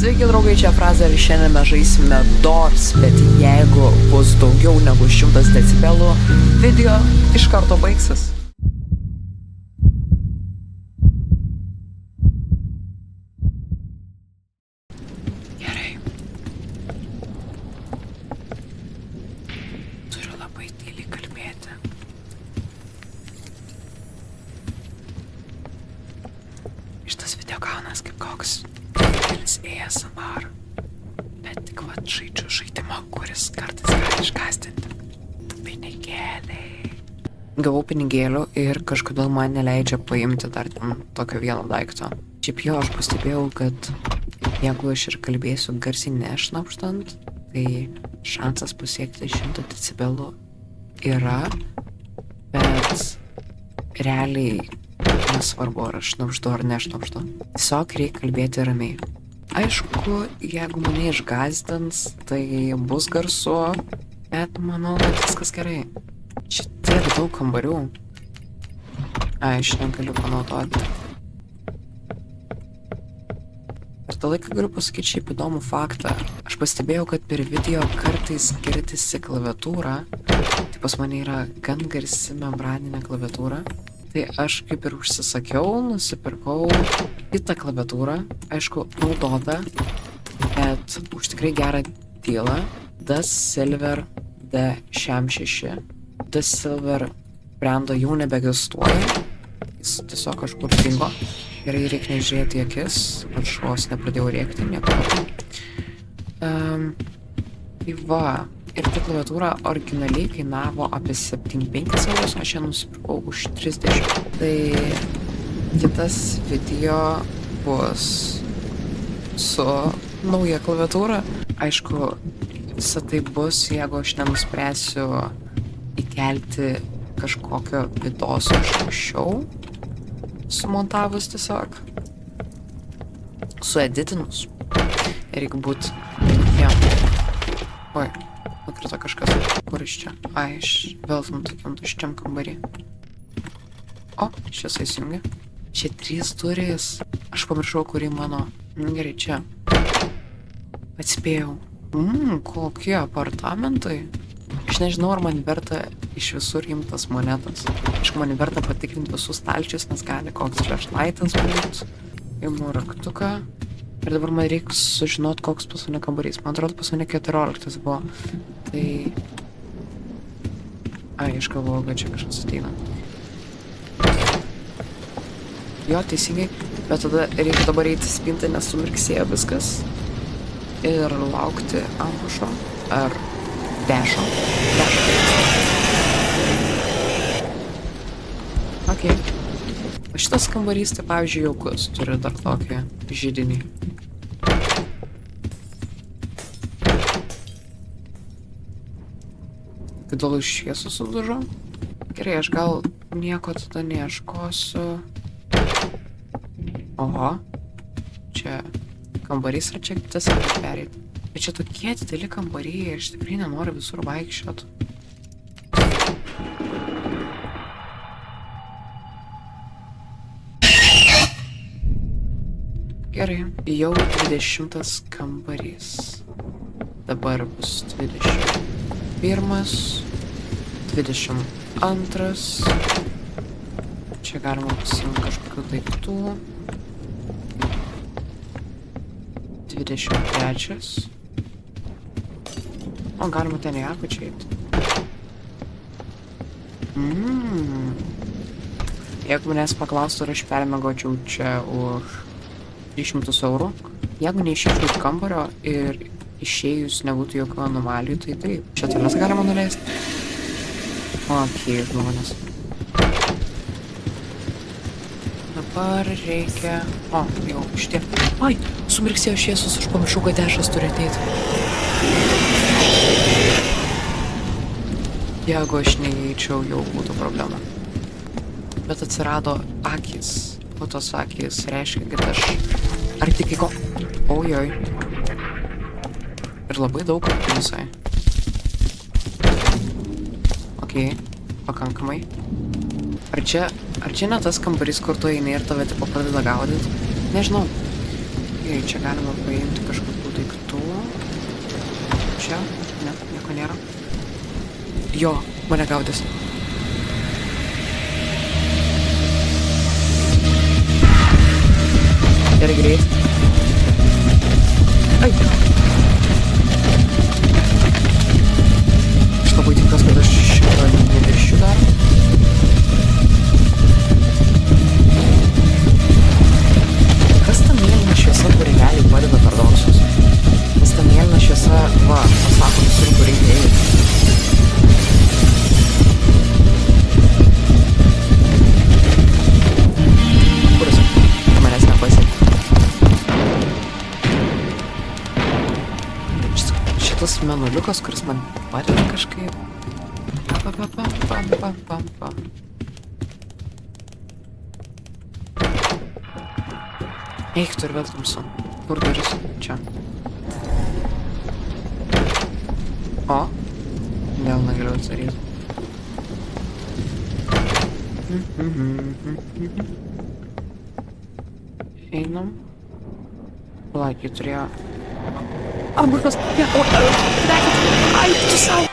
Sveiki draugai, čia Frazė ir šiandien mes žaisime Doors, bet jeigu bus daugiau negu 100 decibelų, video iš karto baigsis. Gerai. Turiu labai tyliai kalbėti. Šitas video gaunas kaip koks ASMR, bet tik vat žaidžiu žaidimą, kuris kartais gali išgąsdinti. Pinigėliai. Gavau pinigėlių ir kažkodėl man neleidžia paimti dar ten tokio vieno daikto. Šiaip jo, aš pastebėjau, kad jeigu aš ir kalbėsiu garsiai nešnapštant, tai šansas pasiekti 100 decibelų yra, bet realiai nesvarbu, ar aš šnapždu ar nešnapždu. Tiesiog reikia kalbėti ramiai. Aišku, jeigu mane išgąsdins, tai bus garsu, bet manau, kad viskas gerai. Čia tiek daug kambarių. Aš negaliu panaudoti. Per tą laiką galiu pasakyti šiaip įdomų faktą. Aš pastebėjau, kad per video kartais girdisi klaviatūra. Tai pas mane yra gan garsi membraninė klaviatūra. Tai aš kaip ir užsisakiau, nusipirkau kitą klaviatūrą, aišku, naudotą, bet už tikrai gerą dealą. The Silver D66. The Silver brando jau nebeegzistuoja. Jis tiesiog kažkur dingo. Gerai, reikia nežiūrėti į akis. Aš vos nepradėjau rėkti, nieko. Tai va. Ir ta klaviatūra originaliai kainavo apie 75 eurus, aš ją nusipirkau už 30. Tai kitas video bus su nauja klaviatūra. Aišku, visa tai bus, jeigu aš nenuspręsiu įkelti kažkokio vidos iš anksčiau, sumontavus tiesiog, sueditinus. Ir reikia būt, oi. Nukrito kažkas. Kur iš čia? Ai, vėl tam tokiam tuščiam kambarį. O, šviesa įsijungia. Čia 3 durys. Aš pamiršau, kurį mano. Gerai, čia. Atspėjau. Kokie apartamentai. Aš nežinau, ar man verta iš visur imtas monetas. Aišku, man verta patikrinti visus stalčius, nes gali koks flashlightas būt. Imu raktuką. Ir dabar man reikia sužinot, koks pas mane kambarys. Man atrodo, pas mane 14 buvo. Tai... Ai, aš galvoju, kad čia kažkas ateina. Jo, teisingai. Bet tada reikia dabar eiti spintą, nes sumirksėjo viskas. Ir laukti ambušo. Ar dešo. Okei. O šitas kambarys, tai pavyzdžiui, jaukus. Turi dar tokį židinį. Kodėl iš šviesų sudužo? Gerai, aš gal nieko tada neieškosiu. Oho. Čia kambarys, ar čia tiesiog pereit? Bet čia tokie dideli kambariai ir aš tikrai nenoriu visur vaikščiot. Gerai, jau 20 kambarys. Dabar bus 21, 22. Čia galima pasiimti kažkokių daiktų. 23. O, galima ten į apačią eiti. Jeigu manęs paklaustų, ar aš permiegočiau čia už 300 eurų. Jeigu neišeičiau iš kambario ir išėjus nebūtų jokių anomalijų, tai taip. Čia tolės galima nuleisti. Okei, žmonės. Dabar reikia... O, jau šitie. Ai, sumirksėjo šviesus, aš pamiršau, kad dešas turi ateiti. Jeigu aš neįeičiau, jau būtų problema. Bet atsirado akys. O tos akys reiškia, kad aš... Ar tik į ko? Ojoj. Ir labai daug visai. Okei, pakankamai. Ar čia ne tas kambarys, kur tu eini ir tave tipo pradeda gaudyti? Nežinau. Jei čia galima paimti kažkokių daiktų. Čia? Ne, nieko nėra. Jo, mane gaudės. Gerai, greit. Ai. Aš labai tikiuosi, kad aš šitą neviršiu dar. Kas ta mėlyna šviesa, kuri realiai padeda per dorsus? Nes ta mėlyna šviesa, va, pasako visur, kur reikia eiti. Kur esi? Manęs nepasiekė. Šitas menuliukas, kuris man padeda kažkaip. Pa. Eik, turi vėl tamsu. Kur duris? Čia. O? Vėl negaliu atsaryti. Einam. Palauk, jį turėjo... A, burtas! Ne, o, ai, tu sau!